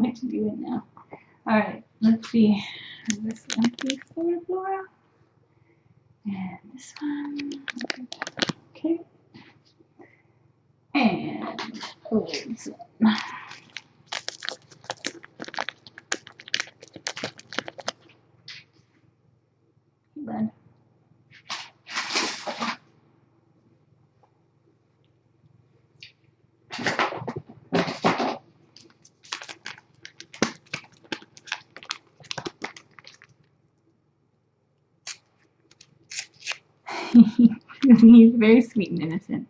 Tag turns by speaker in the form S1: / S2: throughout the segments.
S1: what you're doing now. Alright, let's see. This empty Flora. And this one. Okay. And this one. Then. He's very sweet and innocent.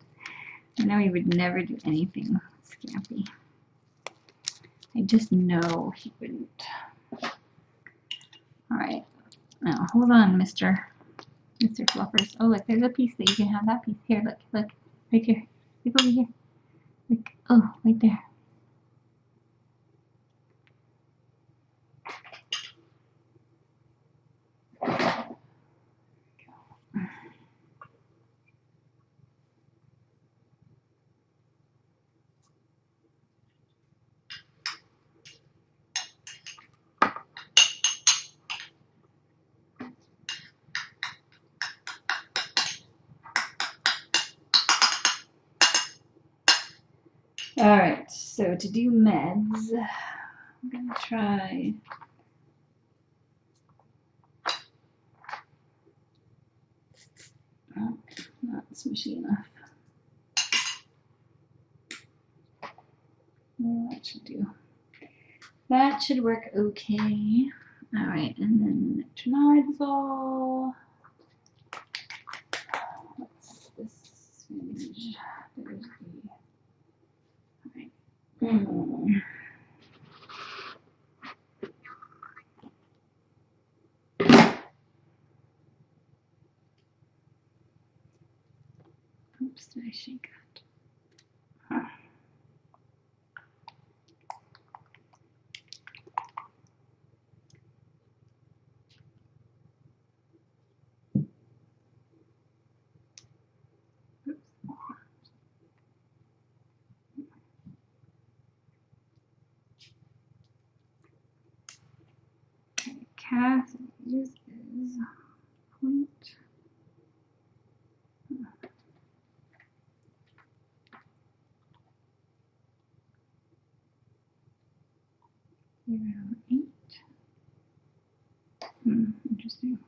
S1: I know he would never do anything scampy. I just know he wouldn't. Alright. Now, hold on, Mr. Fluffers. Oh, look, there's a piece that you can have that piece. Here, look, look. Right here. Look over here. Look. Oh, right there. Alright, so to do meds, I'm going to try not smushy enough. Well, that should do. That should work okay. Alright, and then metronidazole. What's this syringe? There's the. Alright. Oops, did I shake that? Huh. Cassidy's is point. Interesting.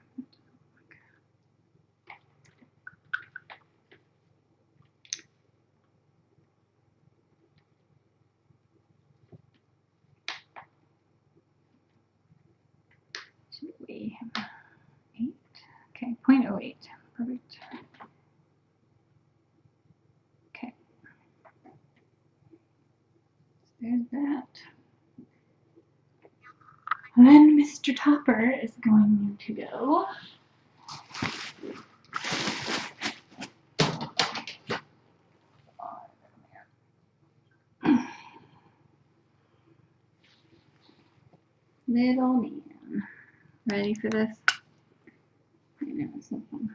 S1: Should we have 8? Okay, 0.08. Perfect. Okay. So there's that. And then Mr. Topper is going to go. Little man. Ready for this? I know, it's so fun.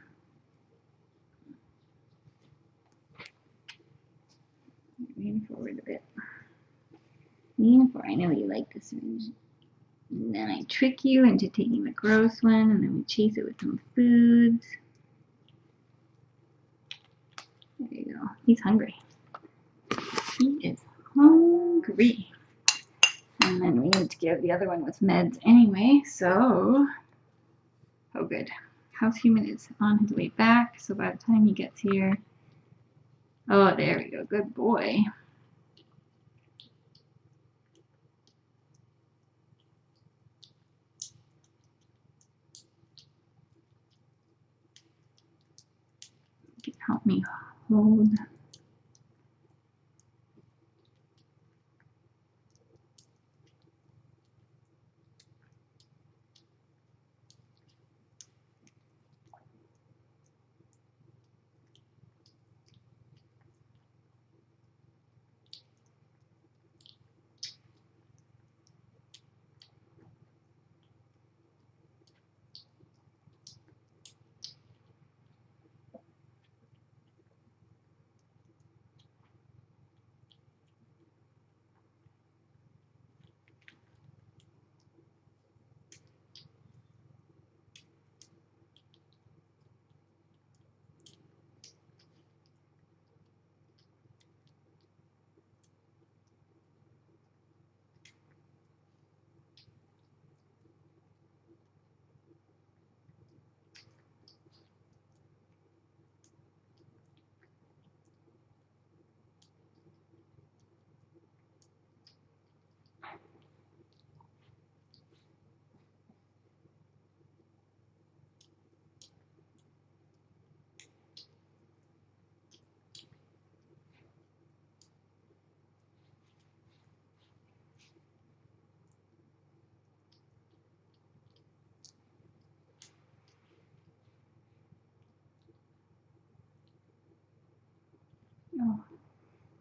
S1: Lean forward a bit. Lean forward. I know you like this one. And then I trick you into taking the gross one, and then we chase it with some foods. There you go. He's hungry. He is hungry. And then we need to give the other one with meds anyway, so. Oh, good. House human is on his way back, so by the time he gets here. Oh, there we go. Good boy. You can help me hold.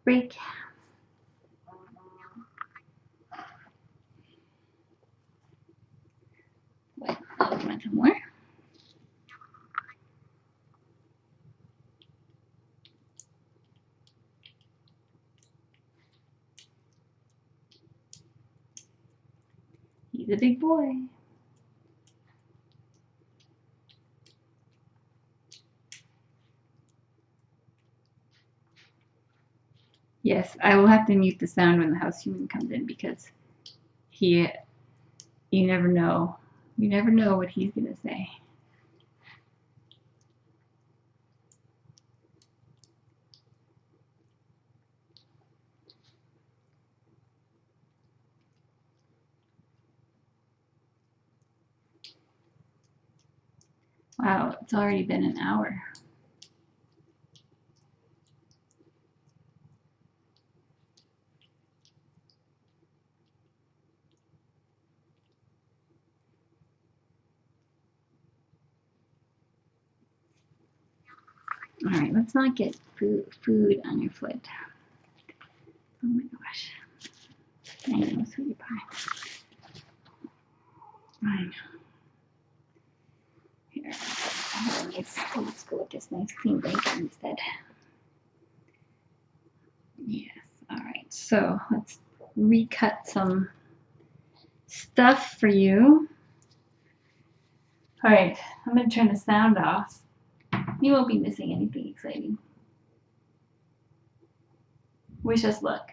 S1: break. Wait, oh, you want some more? He's a big boy. Yes, I will have to mute the sound when the house human comes in because you never know. You never know what he's going to say. Wow, it's already been an hour. All right, let's not get food on your foot. Oh my gosh. I know, sweetie pie. I know. Here, let's go with this nice clean blanket instead. Yes, all right, so let's recut some stuff for you. All right, I'm gonna turn the sound off. You won't be missing anything exciting. Wish us luck.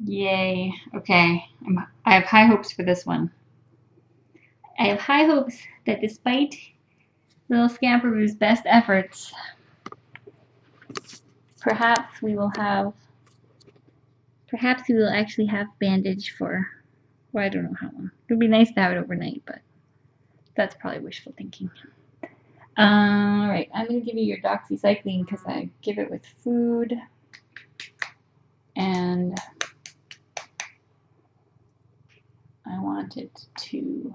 S1: Yay. Okay. I have high hopes for this one. I have high hopes that despite little Scamperoo's best efforts, perhaps we will actually have Bandage for, well, I don't know how long. It would be nice to have it overnight, but that's probably wishful thinking. All right, I'm going to give you your doxycycline because I give it with food. And I want it to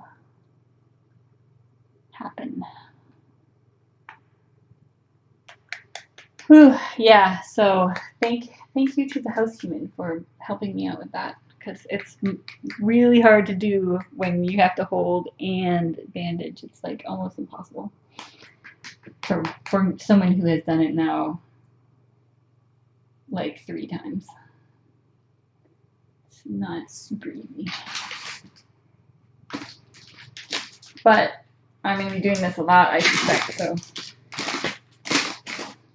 S1: happen. Whew, yeah, so thank you to the house human for helping me out with that, because it's really hard to do when you have to hold and bandage. It's like almost impossible for someone who has done it now like 3 times. It's not super easy. But I'm going to be doing this a lot, I suspect, so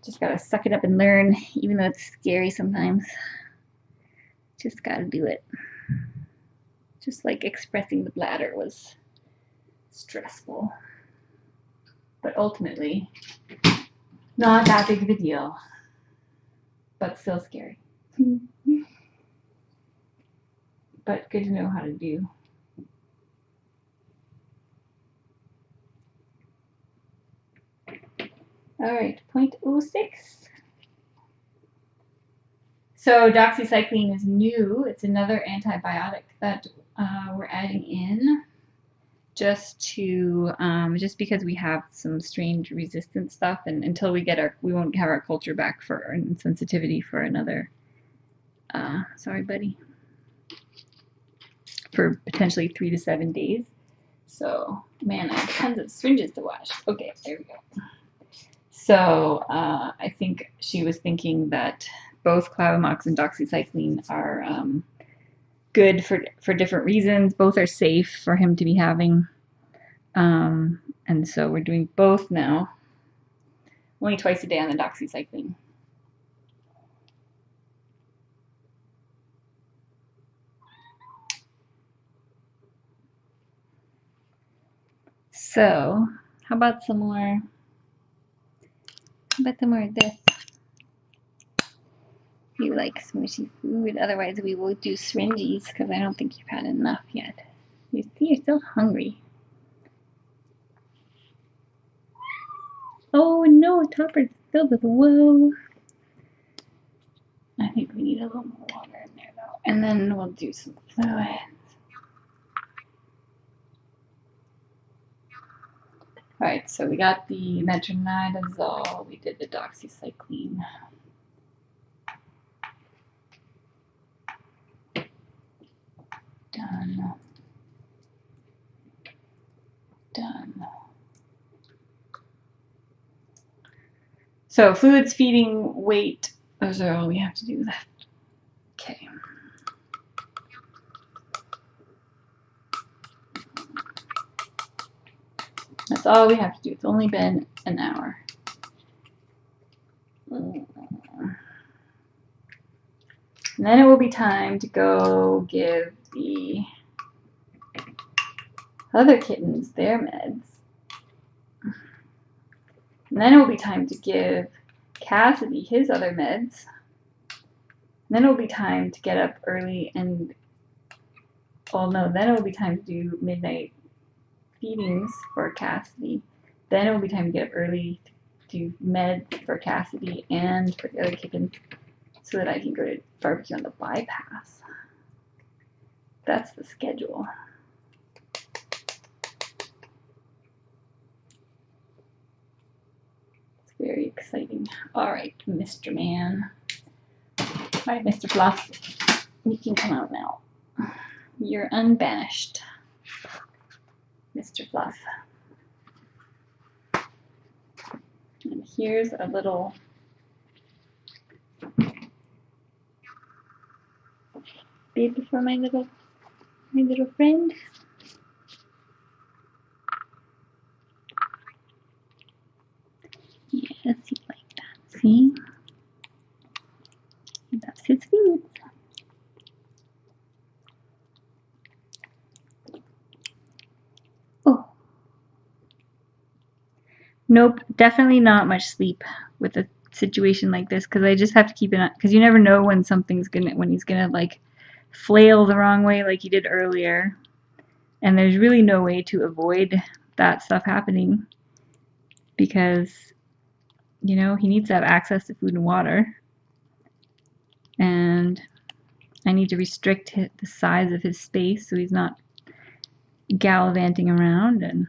S1: just gotta suck it up and learn, even though it's scary sometimes. Just gotta do it. Just like expressing the bladder was stressful. But ultimately, not that big of a deal. But still scary. But good to know how to do. Alright, 0.06. So doxycycline is new. It's another antibiotic that we're adding in just because we have some strange resistant stuff, and until we won't have our culture back for sensitivity for another, sorry buddy, for potentially 3 to 7 days. So, man, I have tons of syringes to wash. Okay, there we go. So, I think she was thinking that both Clavamox and doxycycline are good for different reasons. Both are safe for him to be having. And so we're doing both now. Only twice a day on the doxycycline. So, how about some more of this? You like smushy food, otherwise we will do syringes because I don't think you've had enough yet. You see, you're still hungry. Oh no, Topper's filled with woe. I think we need a little more water in there though. And then we'll do some fluids. Alright, so we got the metronidazole, we did the doxycycline. Done. So fluids, feeding, weight, those are all we have to do left. Okay. That's all we have to do. It's only been an hour. And then it will be time to go give the other kittens their meds. And then it will be time to give Cassidy his other meds. And then it will be time to get up early and, well, no, then it will be time to do midnight feedings for Cassidy. Then it will be time to get up early to do meds for Cassidy and for the other kittens so that I can go to barbecue on the bypass. That's the schedule. Very exciting. All right, Mr. Man. All right, Mr. Fluff, you can come out now. You're unbanished, Mr. Fluff. And here's a little bib for my little friend. Yes, he like that. See? That's his food. Nope, definitely not much sleep with a situation like this, because I just have to keep it on, because you never know when when he's gonna like flail the wrong way like he did earlier. And there's really no way to avoid that stuff happening, because, you know, he needs to have access to food and water. And I need to restrict the size of his space so he's not gallivanting around, and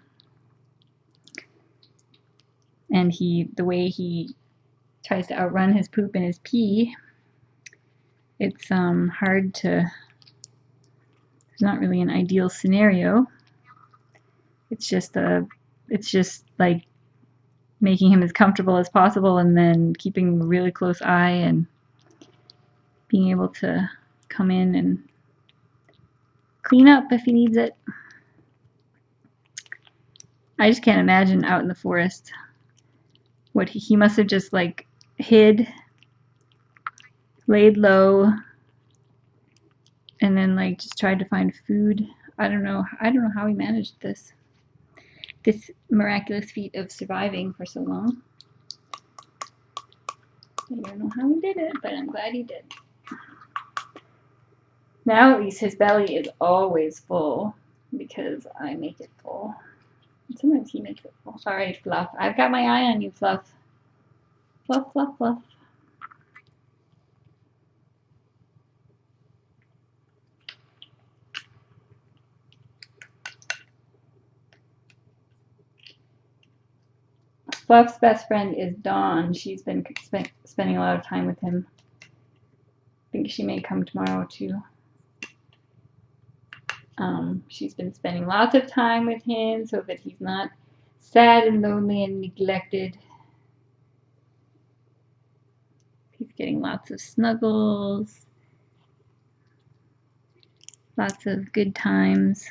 S1: the way he tries to outrun his poop and his pee, it's hard to, it's not really an ideal scenario. It's just like making him as comfortable as possible, and then keeping a really close eye and being able to come in and clean up if he needs it. I just can't imagine out in the forest what he must have just like hid, laid low, and then like just tried to find food. I don't know how he managed this miraculous feat of surviving for so long. I don't know how he did it, but I'm glad he did. Now at least his belly is always full because I make it full. And sometimes he makes it full. Alright, Fluff. I've got my eye on you, Fluff. Fluff, Fluff, Fluff. Fluff's best friend is Dawn. She's been spending a lot of time with him. I think she may come tomorrow too. She's been spending lots of time with him so that he's not sad and lonely and neglected. He's getting lots of snuggles, lots of good times.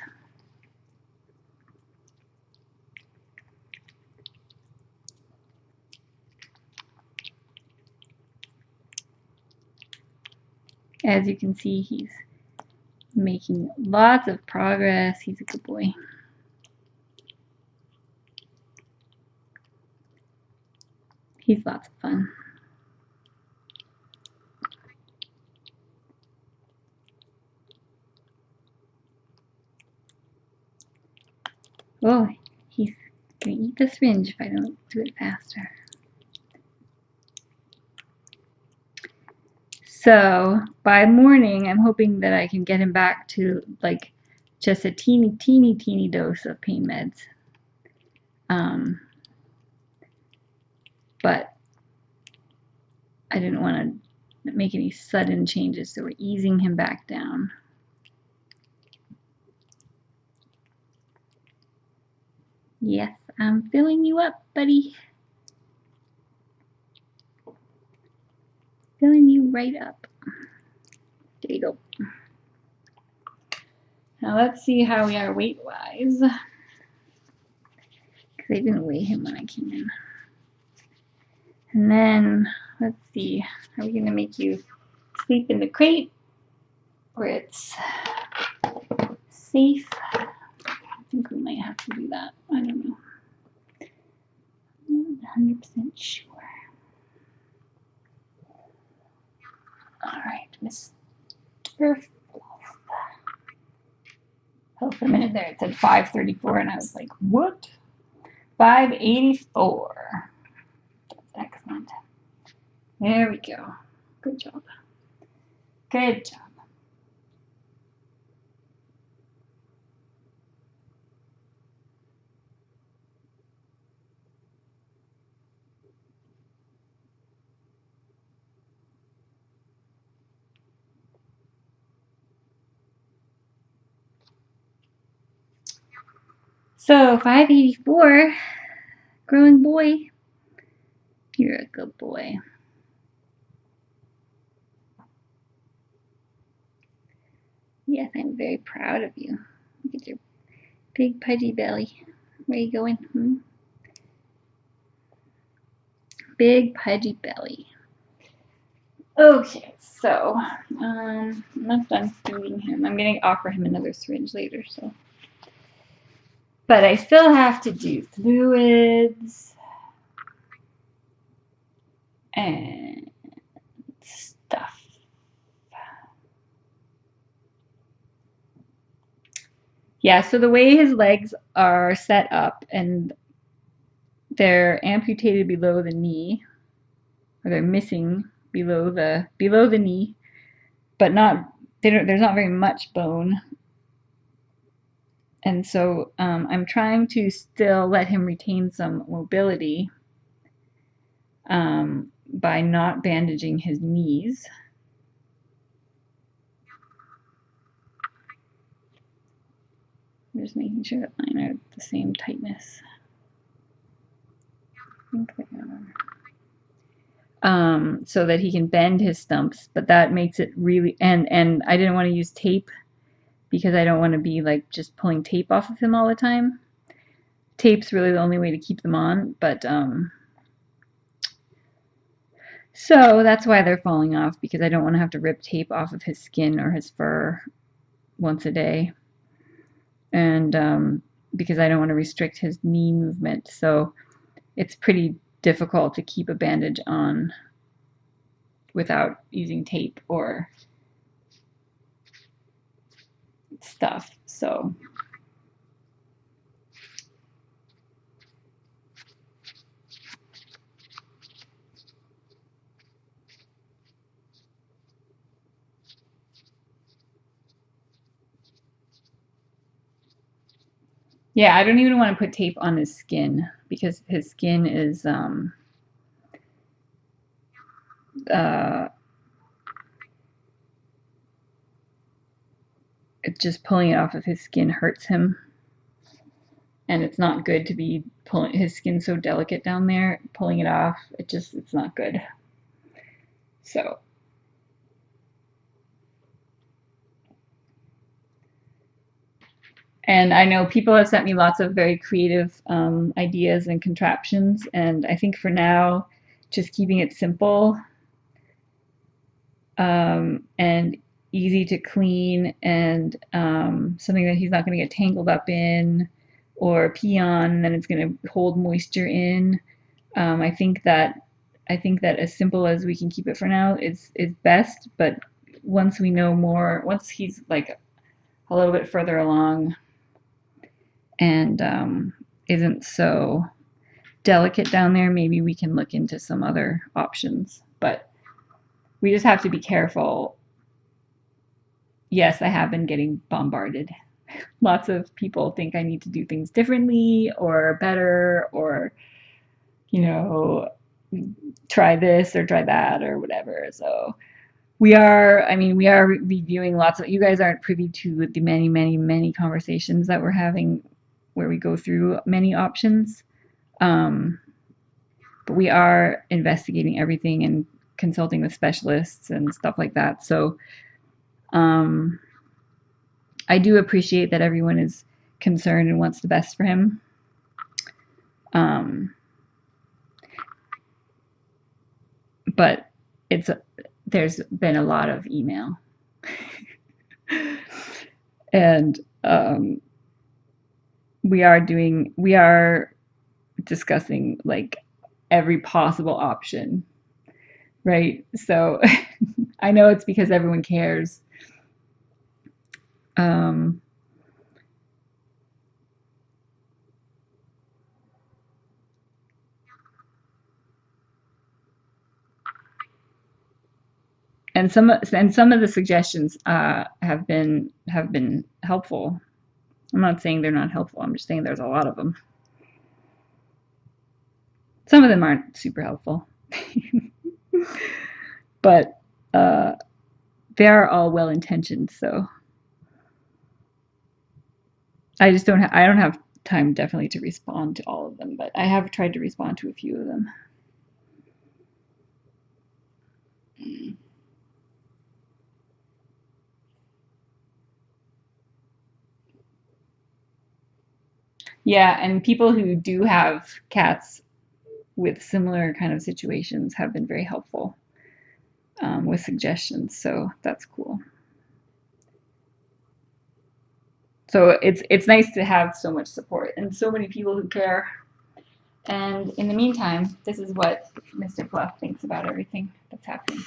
S1: As you can see, he's making lots of progress. He's a good boy. He's lots of fun. Oh, he's gonna eat the syringe if I don't do it faster. So by morning, I'm hoping that I can get him back to like just a teeny dose of pain meds. But I didn't want to make any sudden changes, so we're easing him back down. Yes, I'm filling you up, buddy. Filling you right up. There you go. Now let's see how we are weight-wise, because I didn't weigh him when I came in. And then, let's see, are we going to make you sleep in the crate where it's safe? I think we might have to do that. I don't know. I'm not 100% sure. Alright, Mr. Fluff. Oh, for a minute there it said 534 and I was like, what? 584. That's excellent. There we go. Good job. Good job. So 584, growing boy. You're a good boy. Yes, I'm very proud of you. Look at your big pudgy belly. Where are you going? Big pudgy belly. Okay, so I'm not done feeding him. I'm going to offer him another syringe later, so. But I still have to do fluids. and stuff. Yeah, so the way his legs are set up, and they're amputated below the knee, or they're missing below the knee, but there's not very much bone. And so I'm trying to still let him retain some mobility by not bandaging his knees. I'm just making sure that mine are the same tightness. I think they are. So that he can bend his stumps, but that makes it really, and I didn't want to use tape because I don't want to be like just pulling tape off of him all the time. Tape's really the only way to keep them on, but so that's why they're falling off, because I don't want to have to rip tape off of his skin or his fur once a day, and because I don't want to restrict his knee movement. So it's pretty difficult to keep a bandage on without using tape or stuff. So yeah, I don't even want to put tape on his skin because his skin is just pulling it off of his skin hurts him, and it's not good to be pulling his skin so delicate down there. Pulling it off, it's not good. So and I know people have sent me lots of very creative ideas and contraptions, and I think for now, just keeping it simple and easy to clean, and something that he's not going to get tangled up in or pee on, and then it's going to hold moisture in. I think that as simple as we can keep it for now is best. But once we know more, once he's like a little bit further along and isn't so delicate down there, maybe we can look into some other options. But we just have to be careful. Yes, I have been getting bombarded. Lots of people think I need to do things differently or better, or try this or try that or whatever. So we are reviewing lots of, you guys aren't privy to the many, many, many conversations that we're having where we go through many options. But we are investigating everything and consulting with specialists and stuff like that. So I do appreciate that everyone is concerned and wants the best for him. But there's been a lot of email. And we are discussing like every possible option, right? So I know it's because everyone cares. And some of the suggestions have been helpful. I'm not saying they're not helpful. I'm just saying there's a lot of them. Some of them aren't super helpful, but they're all well intentioned. So I just don't have time definitely to respond to all of them, but I have tried to respond to a few of them. Yeah, and people who do have cats with similar kind of situations have been very helpful with suggestions, so that's cool. So it's nice to have so much support and so many people who care. And in the meantime, this is what Mr. Fluff thinks about everything that's happening.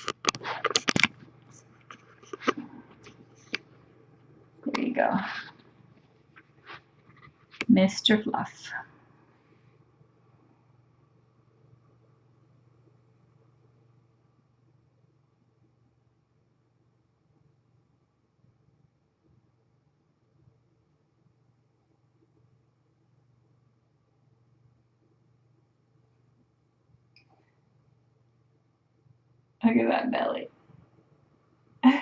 S1: There you go. Mr. Fluff. Look at that belly. Look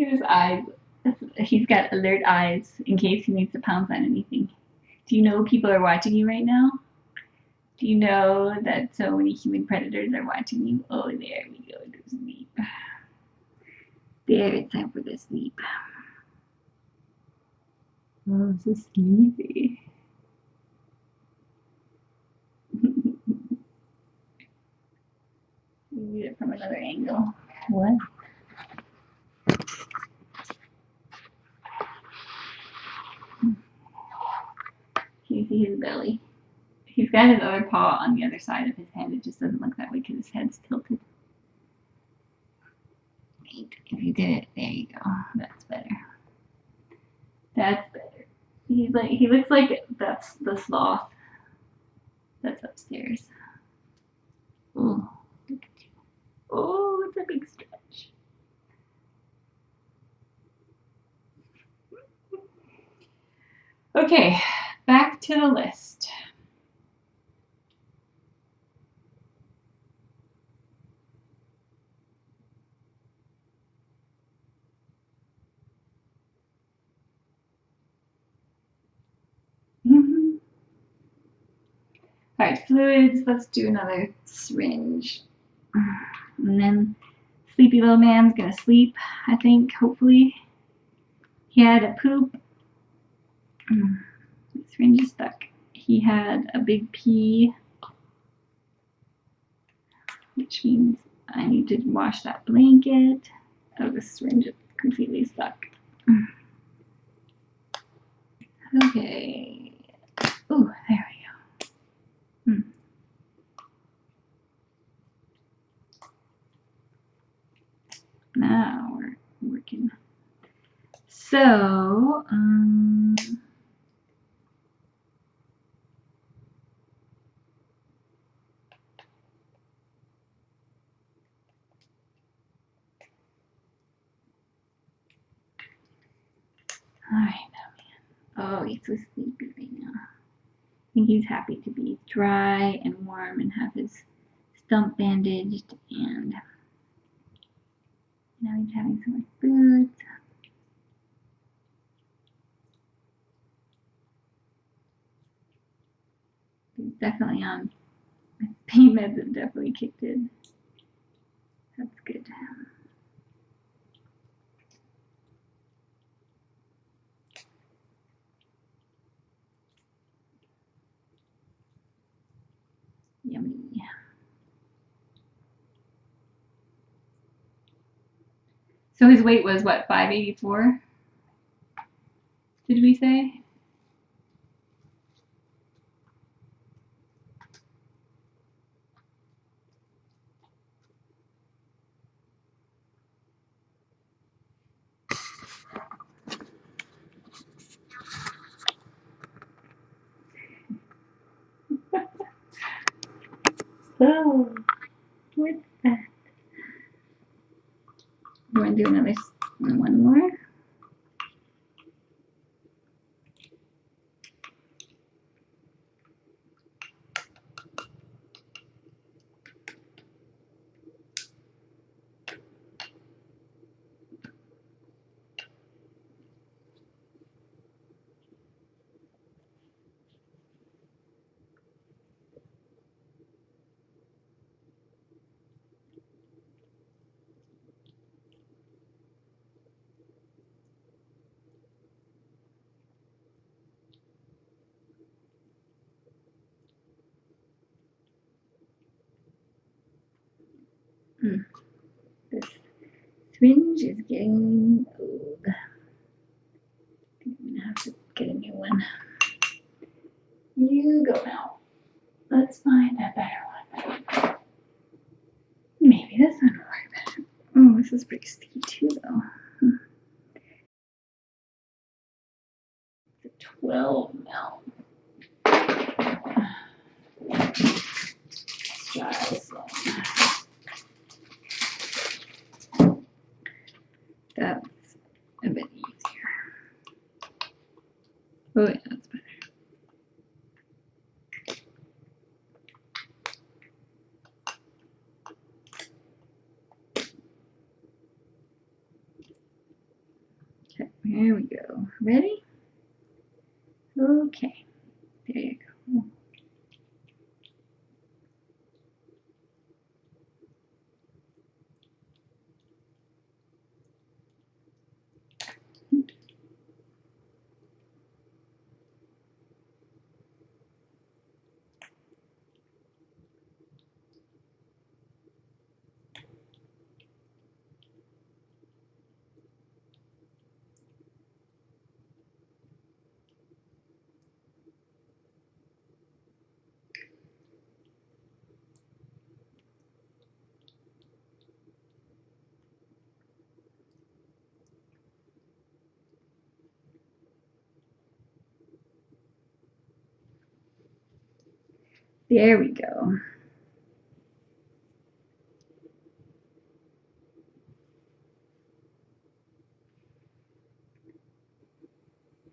S1: at his eyes. He's got alert eyes in case he needs to pounce on anything. Do you know people are watching you right now? Do you know that so many human predators are watching you? Oh, there we go to sleep. There, it's time for the sleep. Oh, so sleepy. Maybe it from another angle. What? Can you see his belly? He's got his other paw on the other side of his head. It just doesn't look that way because his head's tilted. Wait, if you did it, there you go. That's better. That's better. He looks like that's the sloth that's upstairs. Oh, look at you. Oh, it's a big stretch. Okay, back to the list. All right, fluids. Let's do another syringe. And then sleepy little man's gonna sleep, I think, hopefully. He had a poop. The syringe is stuck. He had a big pee, which means I need to wash that blanket. Oh, the syringe is completely stuck. Okay. Oh, there we go. Now we're working. So, alright, oh, he's so sleepy right now. I think he's happy to be dry and warm and have his stump bandaged, and now he's having some more food. He's definitely on pain meds have definitely kicked in. That's good. Yummy. So his weight was what, 584? Did we say? Oh, what's that? You want to do another one more? This syringe is getting old. I think I'm gonna have to get a new one. You go now. Let's find a better one. Maybe this one will work better. Oh, this is pretty sticky too, though. It's a 12 now. Let's try this one. That's a bit easier. Oh, yeah, that's better. Okay, here we go. Ready? Okay, there you go. There we go.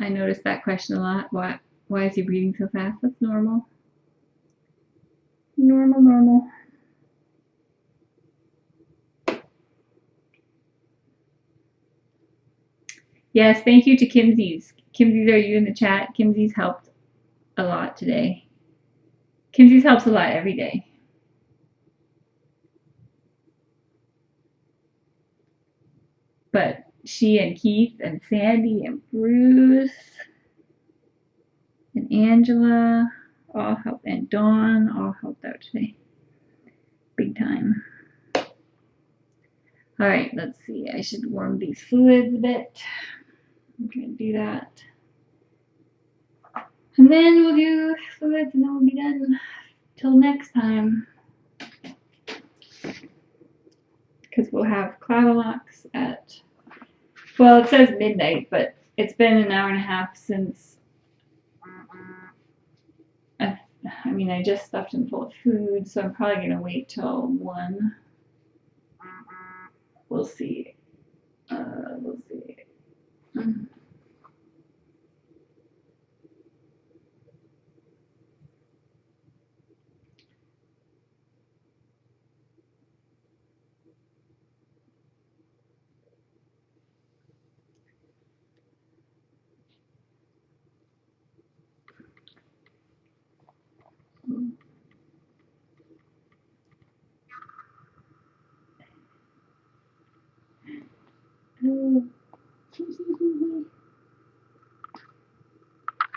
S1: I noticed that question a lot. Why is he breathing so fast? That's normal. Normal. Yes, thank you to Kimsies. Kimsies, are you in the chat? Kimsies helped a lot today. Kimsies helps a lot every day. But she and Keith and Sandy and Bruce and Angela all helped, and Dawn all helped out today. Big time. All right, let's see. I should warm these fluids a bit. I'm going to do that. And then we'll do fluids and then we'll be done. Till next time. Because we'll have Clavalox at, well, it says midnight, but it's been an hour and a half since, I just stuffed him full of food, so I'm probably going to wait till 1. We'll see. We'll see.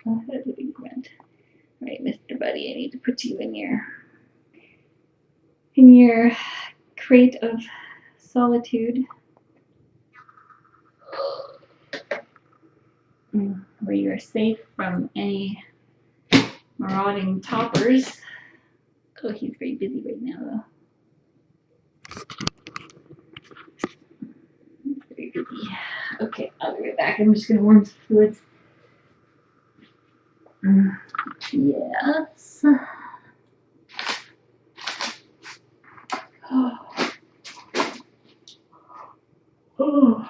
S1: Oh, that's a big grunt. All right, Mr. Buddy, I need to put you in your crate of solitude, where you are safe from any marauding toppers. Oh, he's very busy right now, though. He's very busy. Okay, I'll be right back. I'm just going to warm some fluids. Yes. Oh. Oh.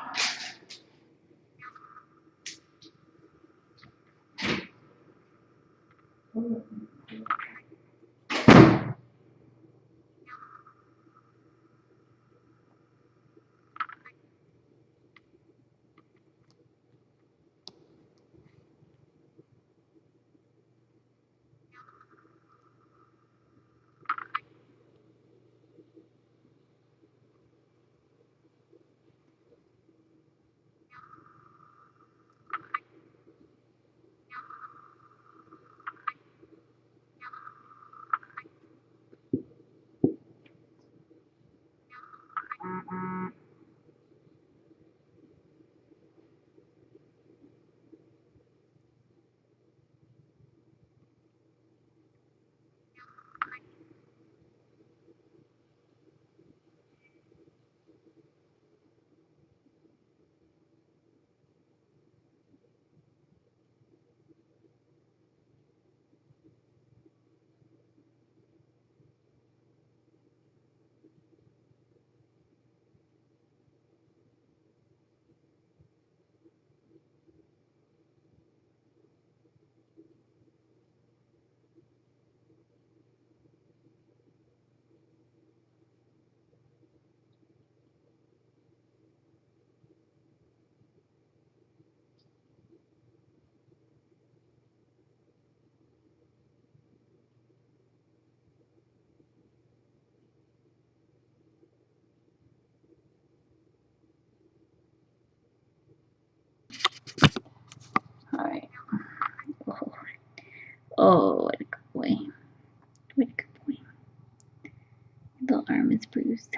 S1: The arm is bruised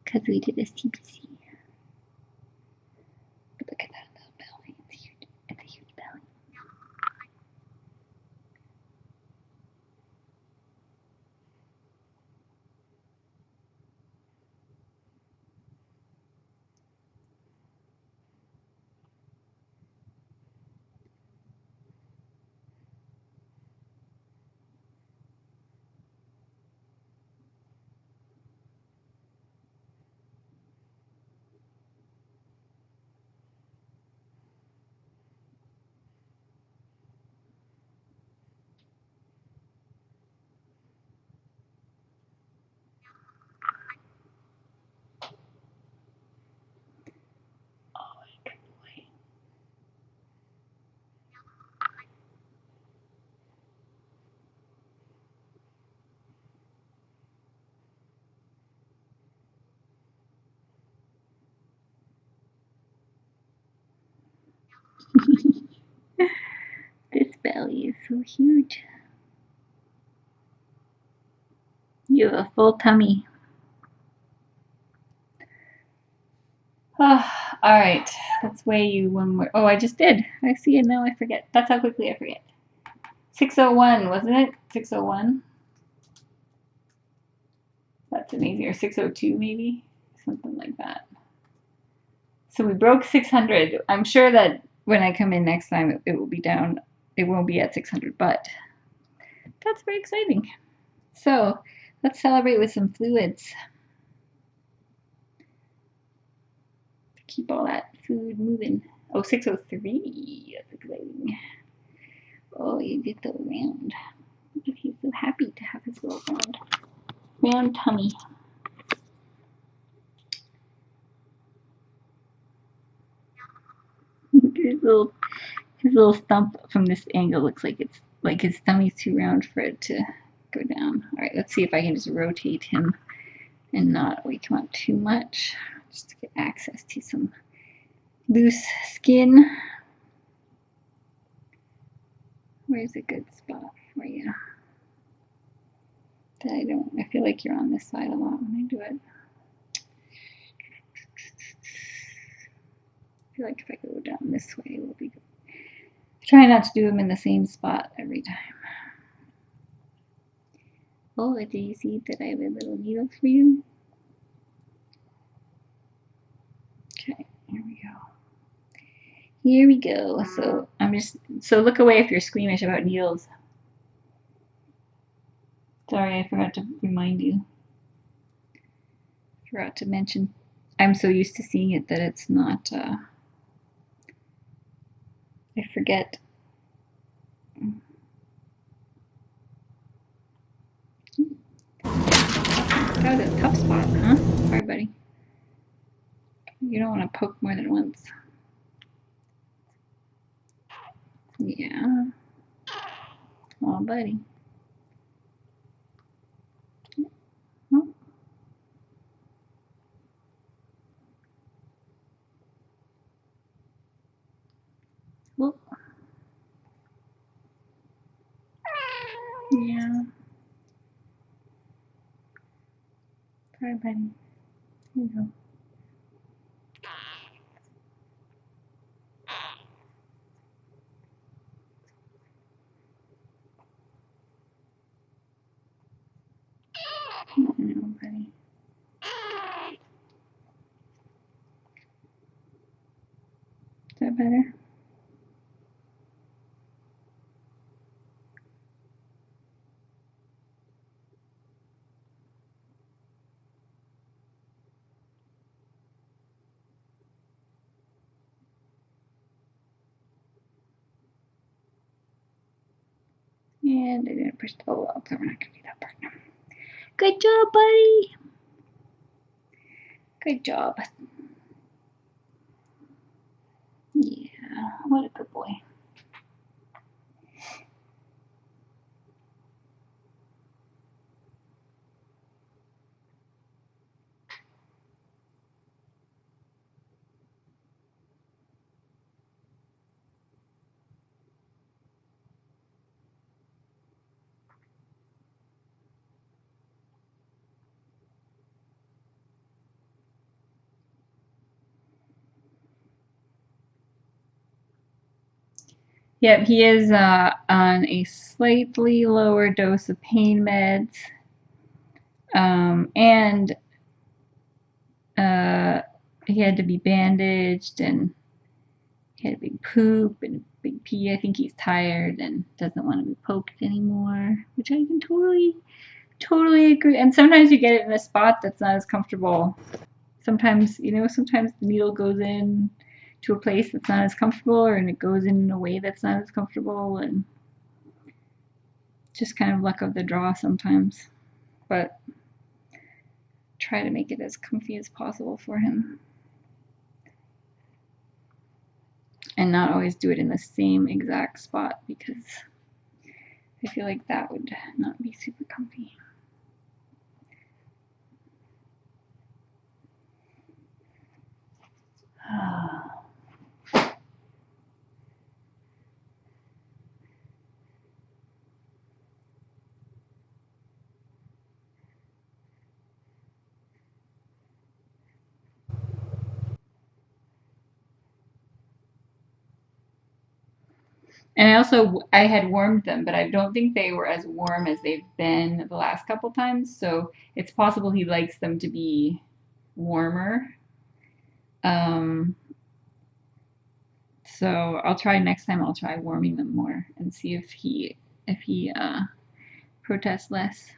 S1: because we did this TPC. But look at that little belly. It's huge. It's a huge belly. This belly is so huge. You have a full tummy. Oh, alright, let's weigh you one more. Oh, I just did. I see it now, I forget. That's how quickly I forget. 601, wasn't it? 601? That's amazing. Or 602 maybe? Something like that. So we broke 600. I'm sure that when I come in next time, it will be down. It won't be at 600, but that's very exciting. So let's celebrate with some fluids. Keep all that food moving. Oh, 603. That's exciting. Oh, you get so round. He's so happy to have his little round tummy. His little stump from this angle looks like it's like his tummy's too round for it to go down. All right, let's see if I can just rotate him and not wake him up too much, just to get access to some loose skin. Where's a good spot for you? I feel like you're on this side a lot when I do it. I feel like if I go down this way, it will be good. Try not to do them in the same spot every time. Oh, do you see that I have a little needle for you? Okay, here we go. Here we go. So look away if you're squeamish about needles. Sorry, I forgot to remind you. Forgot to mention. I'm so used to seeing it that it's not, I forget. That was a tough spot, huh? Sorry, buddy. You don't want to poke more than once. Yeah. Oh, buddy. Oh. Well. Yeah. Sorry, buddy. Here you go. No, buddy. Is that better? And I didn't push the wall, so we're not going to do that part now. Good job, buddy. Good job. Yeah, what a good boy. Yep, he is on a slightly lower dose of pain meds, and he had to be bandaged, and he had a big poop and a big pee. I think he's tired and doesn't want to be poked anymore, which I can totally agree. And sometimes you get it in a spot that's not as comfortable. Sometimes, sometimes the needle goes in to a place that's not as comfortable, and it goes in a way that's not as comfortable, and just kind of luck of the draw sometimes. But try to make it as comfy as possible for him. And not always do it in the same exact spot, because I feel like that would not be super comfy. And I had warmed them, but I don't think they were as warm as they've been the last couple times. So it's possible he likes them to be warmer. Um, so I'll try next time. I'll try warming them more and see if he protests less.